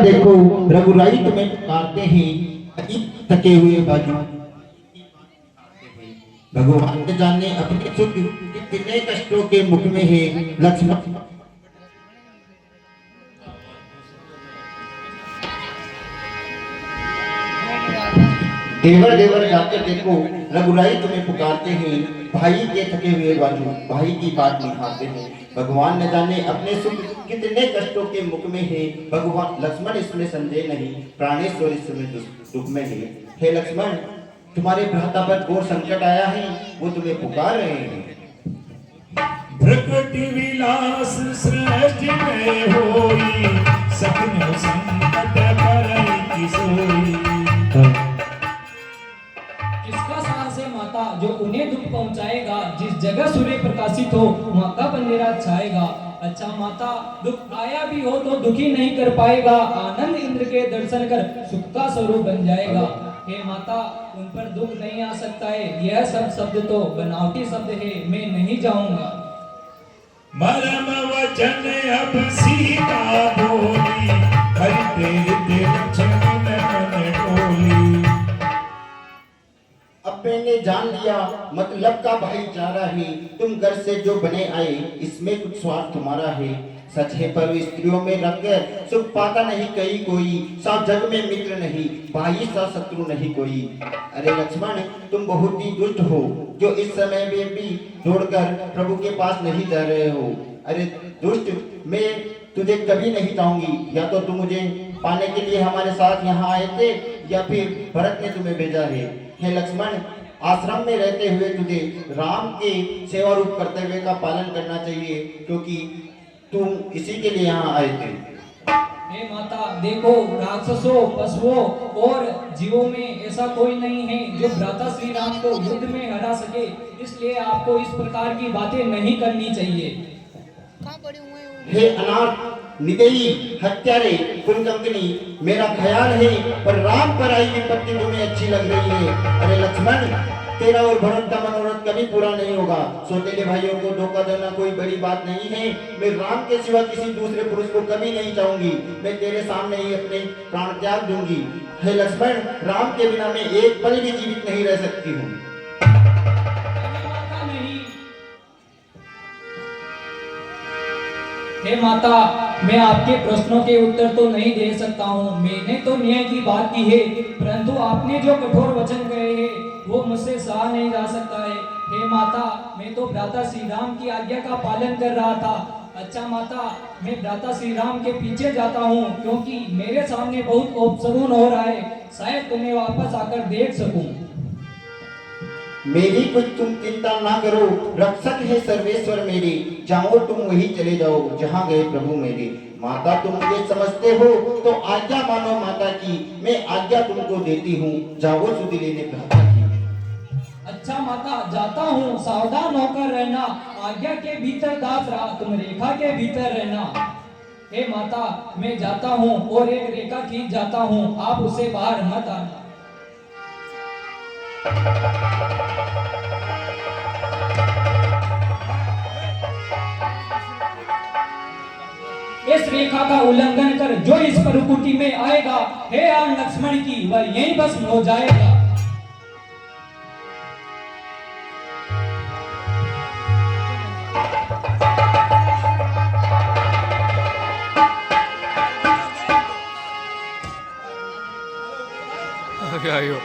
देखो रघुराई तुम्हें पुकारते हैं, थके हुए बाजू भगवान ने जाने अपने सुख कितने कष्टों के मुख में है लक्ष्मण। देवर देवर जाकर देखो रघुराई तुम्हें पुकारते हैं, भाई के थके हुए बाजू भाई की बात निभाते हैं। भगवान न जाने अपने सुख कितने कष्टों के मुख में है भगवान। लक्ष्मण इसमें संदेह नहीं, प्राणेश्वर इसमें दुख में है। हे लक्ष्मण, तुम्हारे भ्राता पर घोर संकट आया है, वो तुम्हें पुकार रहे हैं। प्रकृति विलास सृष्टि में होई, सपने संकट करई की सोई। किसका साहस है माता जो उन्हें दुख पहुंचाएगा, जिस जगह सूर्य प्रकाशित हो वहां का अंधेरा छाएगा। अच्छा माता, दुख आया भी हो तो दुखी नहीं कर पाएगा, आनंद इंद्र के दर्शन कर सुख का स्वरूप बन जाएगा। हे माता, उन पर दुख नहीं आ सकता है, यह सब शब्द तो बनावटी शब्द है, मैं नहीं जाऊंगा। मरम वचन अब सीता बोली, हरि तेरे लक्ष्मण मन डोली। अब मैंने जान लिया मतलब का भाईचारा है, तुम घर से जो बने आए इसमें कुछ स्वार्थ तुम्हारा है। सच है पर स्त्रियों में रंग सुख पाता नहीं कहीं कोई, सब जग में मित्र नहीं भाई सा शत्रु नहीं कोई। अरे लक्ष्मण, तुम बहुत ही दुष्ट हो जो इस समय में भी दौड़कर प्रभु के पास नहीं जा रहे हो। अरे दुष्ट, मैं तुझे कभी नहीं चाहूंगी, या तो तुम मुझे पाने के लिए हमारे साथ यहाँ आए थे या फिर भरत ने तुम्हें भेजा है। हे लक्ष्मण, आश्रम में रहते हुए तुझे राम के सेवा रूप कर्तव्य का पालन करना चाहिए, क्योंकि तुम इसी के लिए यहाँ आए थे। हे माता, देखो राक्षसों, पशुओं और जीवों में ऐसा कोई नहीं है जो भ्राता श्री राम को युद्ध में हरा सके, इसलिए आपको इस प्रकार की बातें नहीं करनी चाहिए। हे अनाथ, निगई, हत्यारे, कुलकंकनी, मेरा ख्याल है पर राम पर आई विपत्ति तुम्हें अच्छी लग रही है। अरे लक्ष्मण, तेरा और भरत का मनोरथ कभी पूरा नहीं होगा। सौतेले भाइयों को धोखा देना कोई बड़ी बात नहीं है। मैं राम के सिवा किसी दूसरे पुरुष को कभी नहीं चाहूंगी। मैं तेरे सामने ही अपने प्राण त्याग दूंगी। हे लक्ष्मण, राम के बिना मैं एक पल भी जीवित नहीं रह सकती हूँ। हे माता, मैं आपके प्रश्नों के उत्तर तो नहीं दे सकता हूँ, मैंने तो न्याय की बात की है, परंतु आपने जो कठोर वचन कहे हैं वो मुझसे सहा नहीं जा सकता है। हे माता, मैं तो भ्राता श्री राम की आज्ञा का पालन कर रहा था। अच्छा माता, मैं भ्राता श्री राम के पीछे जाता हूँ, क्योंकि मेरे सामने बहुत अपशगुन हो रहा है, शायद तुम्हें वापस आकर देख सकूं। मेरी कुछ तुम चिंता ना करो, रक्षक है सर्वेश्वर मेरे, जाओ तुम वही चले जाओ जहाँ गए प्रभु मेरे। माता, तुम मुझे समझते हो तो आज्ञा मानो माता की, मैं आज्ञा तुमको देती हूँ, जाओ सुधि लेने भ्राता की। अच्छा माता, जाता हूँ, सावधान होकर रहना, आज्ञा के भीतर दास रहा, तुम रेखा के भीतर रहना। हे माता, मैं जाता हूँ और एक रेखा खींच जाता हूँ, आप उसे बाहर मत आना। इस रेखा का उल्लंघन कर जो इस परकुटी में आएगा, हे आन लक्ष्मण की, वह यहीं भस्म हो जाएगा। क्या यो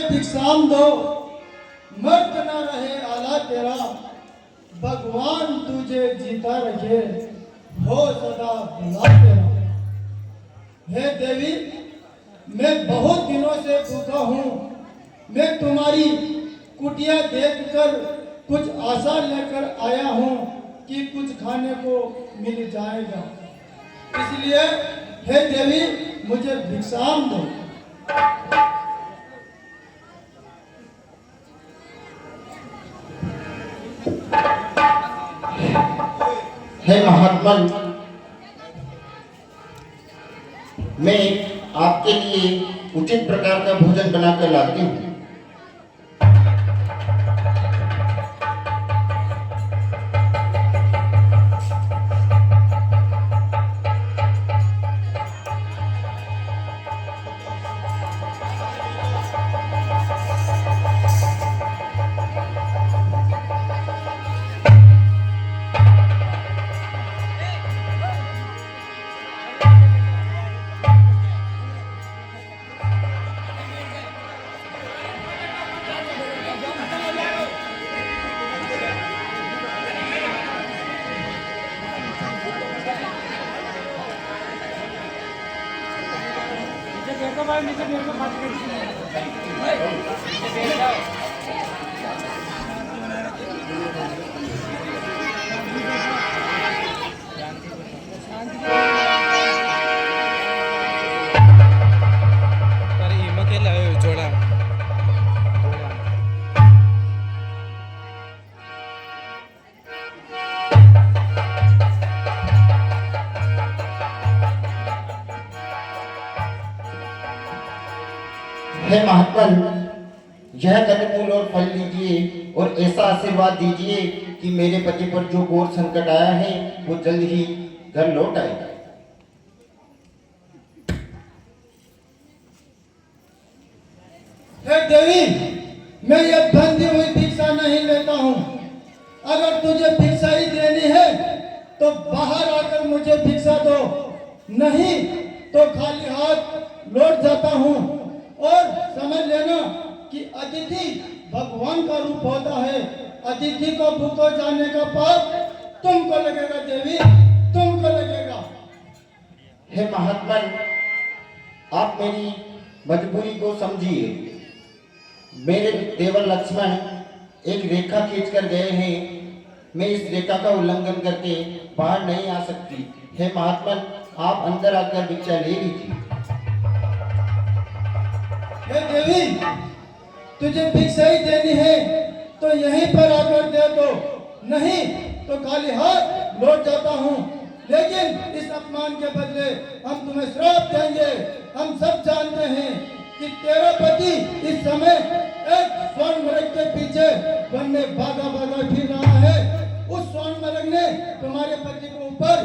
भिक्षाम दो, मर्द न रहे आला तेरा, भगवान तुझे जीता रखे, हो सदा भला तेरा। हे देवी, मैं बहुत दिनों से भूखा हूँ, मैं तुम्हारी कुटिया देखकर कुछ आशा लेकर आया हूँ कि कुछ खाने को मिल जाएगा, इसलिए हे देवी मुझे भिक्षाम दो। हे महात्मा, मैं आपके लिए उचित प्रकार का भोजन बनाकर लाती हूँ। हे महात्मा, यह कंदमूल और फल लीजिए और ऐसा आशीर्वाद दीजिए कि मेरे पति पर जो घोर संकट आया है वो जल्द ही घर लौट आए। हे देवी, मैं ये बंधी हुई भिक्षा नहीं लेता हूँ। अगर तुझे भिक्षा ही देनी है तो बाहर आकर मुझे भिक्षा दो, नहीं तो खाली हाथ लौट जाता हूँ। और समझ लेना कि अतिथि भगवान का रूप होता है। अतिथि को भूखो जाने का पाप तुमको लगेगा देवी, तुमको लगेगा। हे महात्मा, आप मेरी मजबूरी को समझिए। मेरे देवर लक्ष्मण एक रेखा खींचकर गए हैं, मैं इस रेखा का उल्लंघन करके बाहर नहीं आ सकती। हे महात्मा, आप अंदर आकर भिक्षा ले लीजिए। हे देवी, तुझे भिक्षा ही देनी है तो यहीं पर आकर दे दो, नहीं तो खाली हाथ लौट जाता हूँ। लेकिन इस अपमान के बदले हम तुम्हें श्राप देंगे। हम सब जानते हैं कि तेरा पति इस समय एक स्वर्ण मृग के पीछे वन में भागा भागा फिर रहा है। उस स्वर्ण मृग ने तुम्हारे पति के ऊपर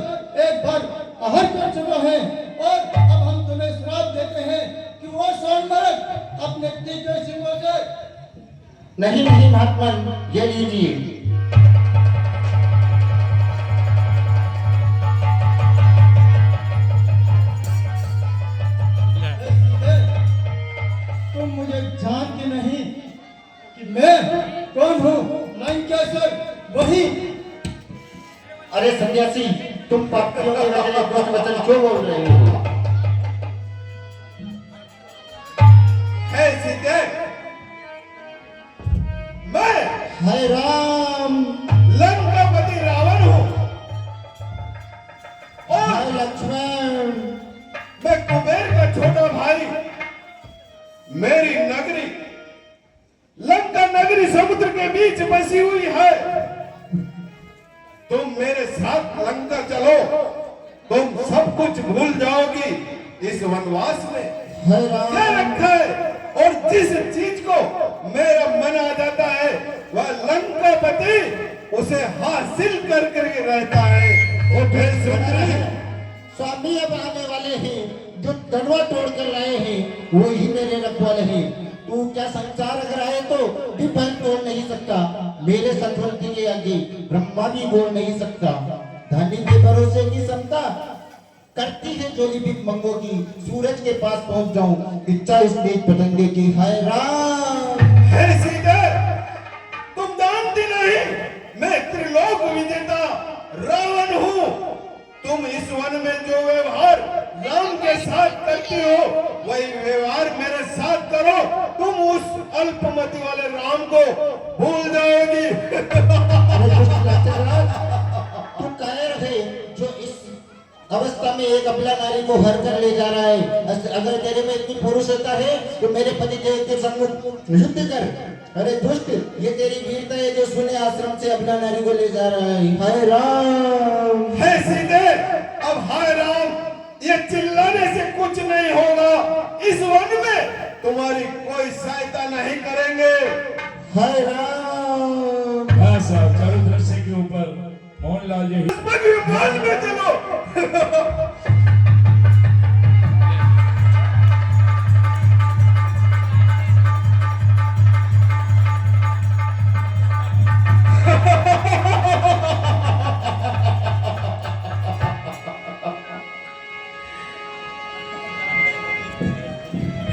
एक बार आहर कर चुका है और अब हम तुम्हें श्राप देते हैं कि वो स्वर्ण मृग अपने तीखे सिंगों से। नहीं नहीं महात्मा, ये लीजिए। तुम मुझे जानती नहीं कि मैं कौन हूँ? लंकेश्वर वही। अरे सन्यासी, तुम पापियों के मेरे लिए दुष्ट वचन क्यों बोल रहे हो? है सीते, मैं हाय राम, लंकापति रावण हूं हाय और लक्ष्मण। मैं कुबेर का छोटा भाई। मेरी नगरी लंका नगरी समुद्र के बीच बसी हुई है। तुम मेरे साथ लंका चलो, तुम सब कुछ भूल जाओगी। इस वनवास में हाय क्या राम, रखा है और जिस चीज को मेरा मन आ जाता है वह लंकापति उसे हासिल कर करके रहता है। वो फिर सुंदरी स्वामी अब आने वाले हैं, जो दड़वा तोड़ कर लाए हैं वो ही मेरे रखवाले हैं। तू क्या संसार अगर आए तो भी फल तोड़ नहीं सकता। मेरे सतवंती के आगे ब्रह्मा भी बोल नहीं सकता। धनी के भरोसे की समता करती है जोली भी मंगो की। सूरज के पास पहुंच जाऊं, इच्छा इस तेज पतंगे की। हाय राम, है सीते, तुम जानती नहीं मैं त्रिलोक विजेता रावण हूँ। तुम इस वन में जो व्यवहार राम के साथ करती हो वही व्यवहार मेरे साथ करो, तुम उस अल्पमति वाले राम को भूल जाओगी। अरे दुष्ट राक्षस, तू कायर है जो इस अवस्था में एक अबला नारी को हर कर ले जा रहा है। अगर तेरे में इतनी पुरुषता है तो मेरे पति देव के संग युद्ध कर। अरे दुष्ट, ये तेरी वीरता है जो सुने आश्रम से अबला नारी को ले जा रहा है। हाय राम। कुछ नहीं होगा। इस वन में तुम्हारी कोई सहायता नहीं करेंगे। हाय राम। हाँ साहब, चारों तरफ से के ऊपर मोहनलाल जी वन में चलो।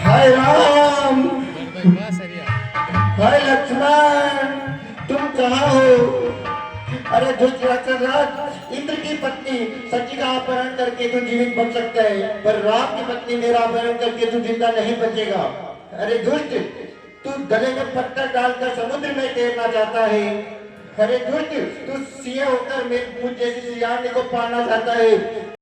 हाय राम। हाय लक्ष्मण, तुम कहाँ हो? अरे दुष्ट राक्षस, इंद्र की पत्नी सची का अपहरण करके तू जीवित बच सकता है, पर राम की पत्नी मेरा अपहरण करके तू जिंदा नहीं बचेगा। अरे दुष्ट, तू गले में पत्थर डालकर समुद्र में तैरना चाहता है। अरे दुष्ट, तू सिंह होकर मुझ जैसी सियानी को पाना चाहता है।